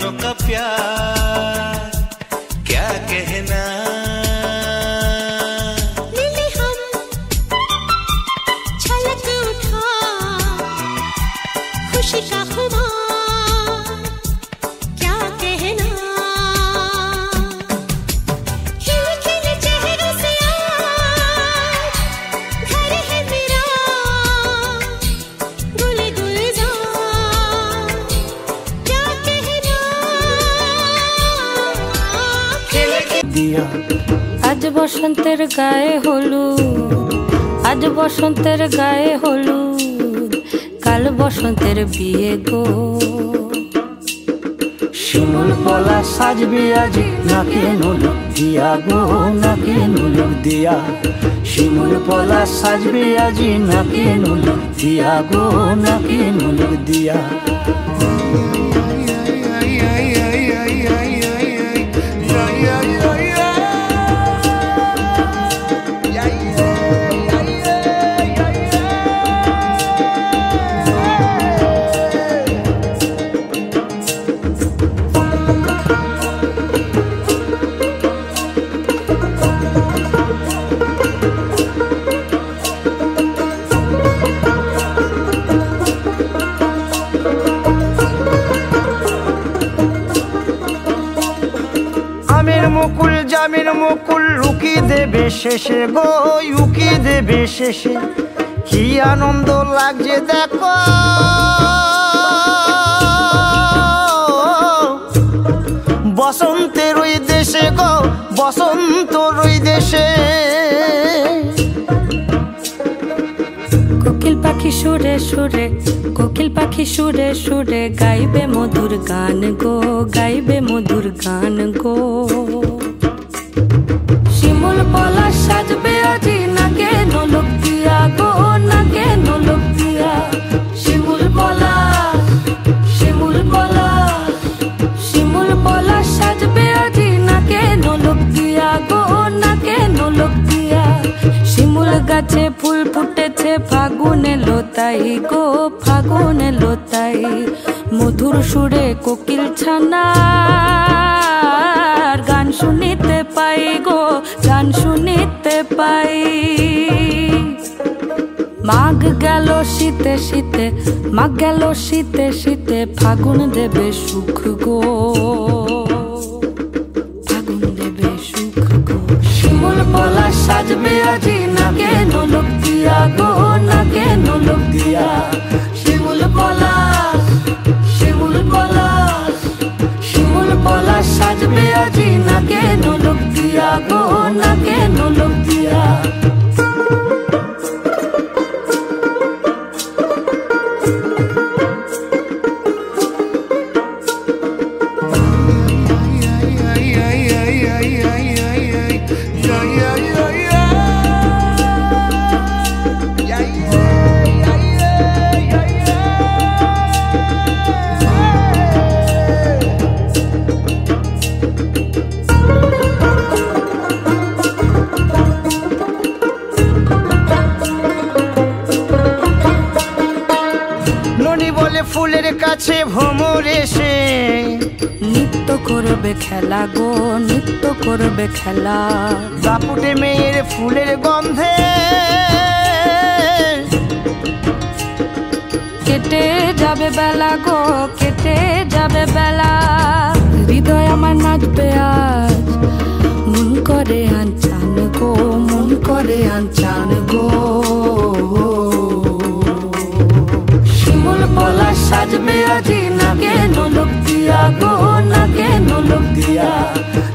दीवानों का प्यार क्या कहना। मिले हम छलक उठा खुशी का खुमार क्या कहना। खिल खिल चेहरों से आज घर है मेरा गुल गुलजार क्या कहना। दिया আজ বসন্তের গায়ে হলুদ, আজ বসন্তের গায়ে হলুদ, কাল বসন্তের বিয়ে গো। শিমুল পলা সাজবে আজি নাকে নুলুক দিয়া গো, নাকে নুলুক দিয়া। শিমুল পলা সাজবে আজি নাকে নুলুক দিয়া গো, নাকে নুলুক দিয়া। মুকুল জামিন মুকুল লুকি দেবে শেষে গো, উকি দেবে শেষে। কি আনন্দ লাগছে দেখো বসন্তের ওই দেশে গো, বসন্তর ওই দেশে। কোকিল পাখি সুরে সুরে, কোকিল পাখি সুরে সুরে গাইবে মধুর গান গো, গাইবে মধুর গান গো। শিমুল পলা সাজবে আজি নাকে নোলক দিয়া গো, নাকে নোলক দিয়া। শিমুল পলা, শিমুল পলা, শিমুল পলা সাজবে আজি নাকে নোলক দিয়া গো, নাকে নোলক দিয়া। শিমুল গাছে ফুল ফুটেছে ফাগুন এলো তাই গো, ফাগুন এলো তাই। মধুর সুরে কোকিল ছানার গান শুনিতে পাই গো, গান শুনিতে পাই। মাঘ গেল শীতে শীতে, মাঘ গেল শীতে শীতে, ফাগুন দেবে সুখ গো, ফাগুন দেবে সুখ গো। শিমুল পলা সাজবে আজি নাকে নোলক দিয়া গো, নাকে নোলক দিয়া। শিমুল পলা, শিমুল পলা, শিমুল পলা সাজবে আজি নাকে নোলক দিয়া গো, নাকে নোলক দিয়া। ফুলের কাছে ভ্রমর এসে নৃত্য করবে খেলা গো, নৃত্য করবে খেলা। দাপুটে মেয়ের ফুলের গন্ধে কেটে যাবে বেলা গো, কেটে যাবে বেলা। হৃদয় আমার নাচবে আজ, মন করে আনচান গো, মন করে আনচান গো। শিমুল পলা সাজবে আজি নাকে নোলক দিয়া গো, নাকে নোলক দিয়া।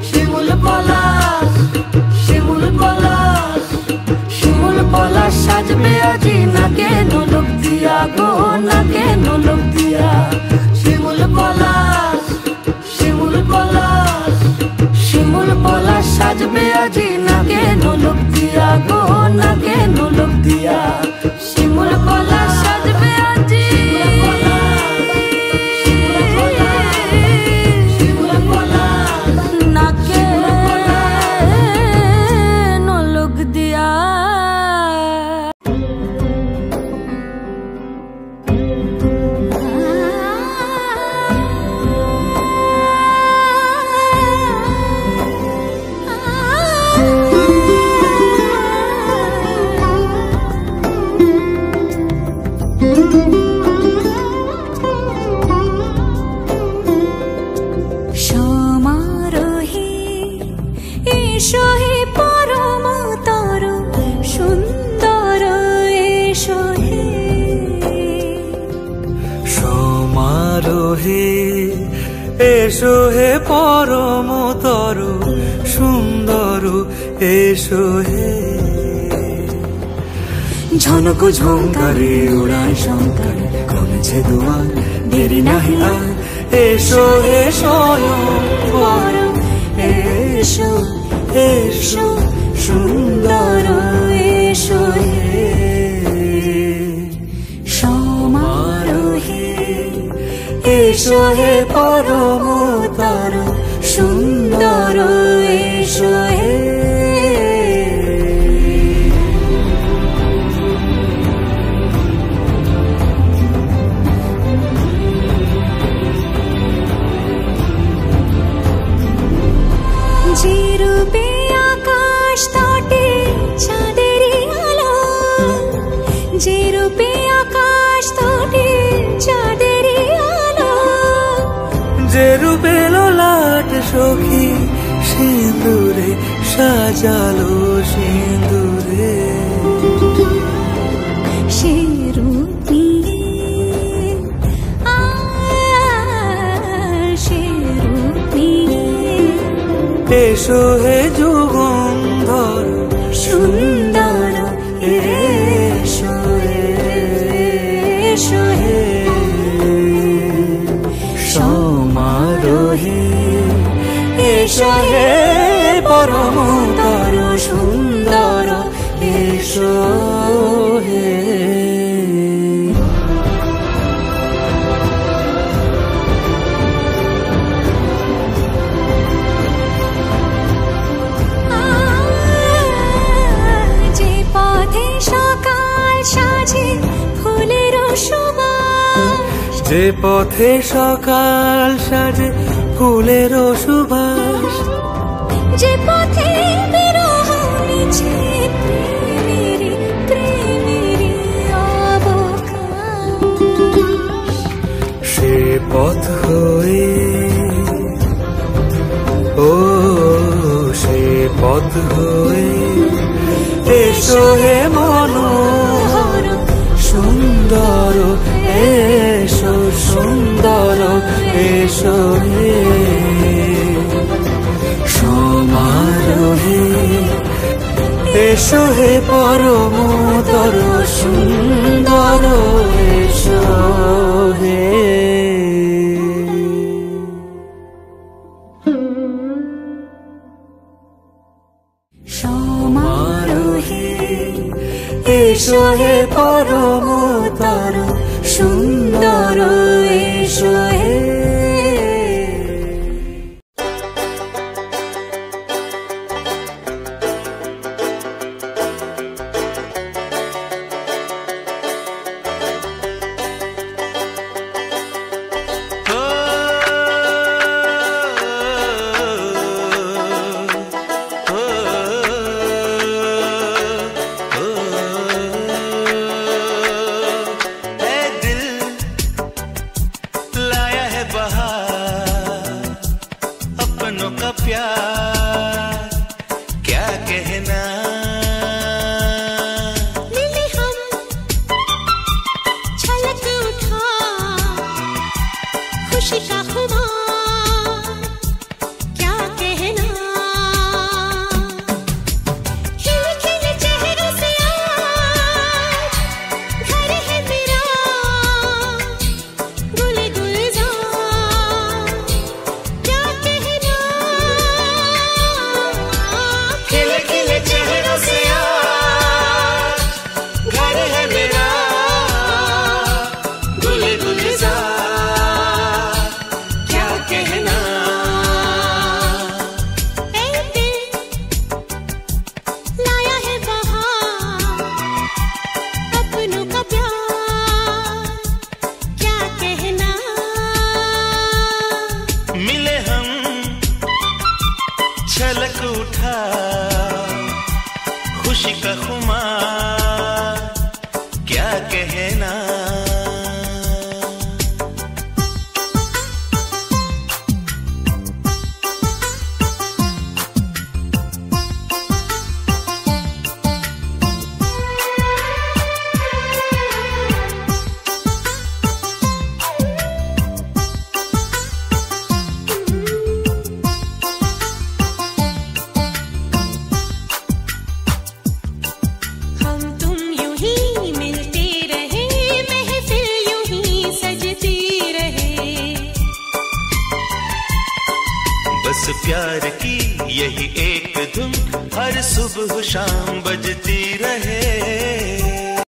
শিমুল পলা, শিমুল পলা, শিমুল পলা সাজবে আজি নাকে নোলক দিয়া গো, নাকে নোলক দিয়া। শিমুল পলা, শিমুল পলা, শিমুল পলা সাজবে আজি নাকে নোলক দিয়া গো, নাকে নোলক দিয়া। শিমুল পলা সাজবে আজি, শিমুল পলা, নাকে নোলক দিয়া। এসো হে পরম তর সুন্দর এসো হে সমারোহে এসো হে পরমতর সুন্দর এসো হে ঝনক ঝঙ্কারে উড়ায় শঙ্কর কমেছে দুয়ার দেরি নাহি আর এসো হে স্বয়ংবর এসো এসো সুন্দর এসো হে সমারোহে এসো হে পরমতর সুন্দর এসো হে যে রূপে আকাশ তটে চাঁদেরই আলো যে রূপে আকাশ তটে চাঁদেরই আলো যে রূপে ললাট সখী সিঁদুরে সাজালো সিঁদুরে সে রূপ নিয়ে সে রূপ নিয়ে এসো হে যুগন্ধর সুন্দর এসো এসো হে সমারোহে এসো হে পরমতর সুন্দর এসো হে যে পথে সকাল সাজে ফুলের সুবাস যে পথে সকাল সাজে ফুলের সুবাস যে পথে বিরহ মিছে প্রেমেরই প্রেমেরই অবকাশ সে পথ হয়ে ও সে পথ হয়ে এসো হে মনোহর সুন্দর এসো সুন্দর এসো হে সমারোহে এসো হে পরমতর সুন্দর এসো হে সমারোহে এসো হে পরমতর সুন্দর এসো হে प्यार की यही एक धुन हर सुबह शाम बजती रहे।